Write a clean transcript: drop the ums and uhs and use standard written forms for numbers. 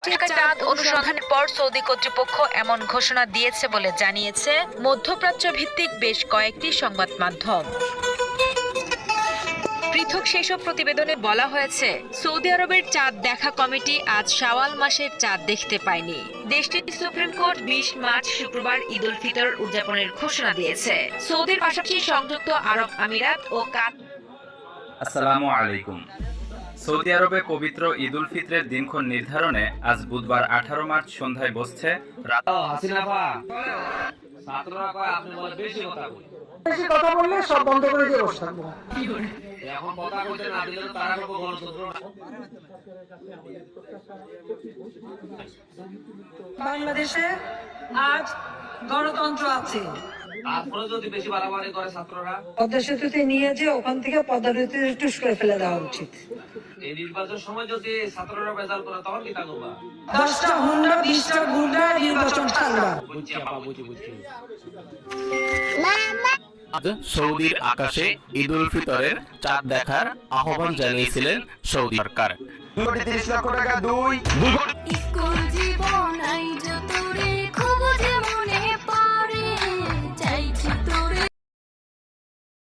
চাঁদ অনুসন্ধানের পর সৌদি কর্তৃপক্ষ এমন ঘোষণা দিয়েছে বলে জানিয়েছে মধ্যপ্রাচ্য ভিত্তিক বেশ কয়েকটি সংবাদ মাধ্যম। পৃথক সেসব প্রতিবেদনে বলা হয়েছে, সৌদি আরবের চাঁদ দেখা কমিটি আজ শাওয়াল মাসের চাঁদ দেখতে পায়নি। দেশটির সুপ্রিম কোর্ট 20 মার্চ শুক্রবার ঈদ উল ফিতর উদযাপনের ঘোষণা দিয়েছে। সৌদির পাশাপাশি সংযুক্ত আরব আমিরাত ও আসসালামু আলাইকুম। সৌদি আরবে পবিত্র ঈদ উল ফিতরের দিনক্ষণ নির্ধারণে আজ বুধবার 18 মার্চ সন্ধ্যায় বসছে বেশি কথা বললে সব বন্ধ করে দিয়ে বসে থাকবো। বাংলাদেশে আজ গণতন্ত্র আছে। পদ্মা সেতুতে নিয়ে যে ওখান থেকে পদ্মা সেতুতে টুস করে ফেলে দেওয়া উচিত। এই নির্বাচন সময় যদি ছাত্ররা বেজাল করে তখন কি থাকবা? 10টা হুন্ডা 20টা গুন্ডা নির্বাচন টানবা। আজ সৌদির আকাশে ঈদ উল ফিতরের চাঁদ দেখার আহ্বান জানিয়েছিলেন সৌদি সরকার। 2 কোটি 30 লক্ষ টাকা 2 স্কুল জীবন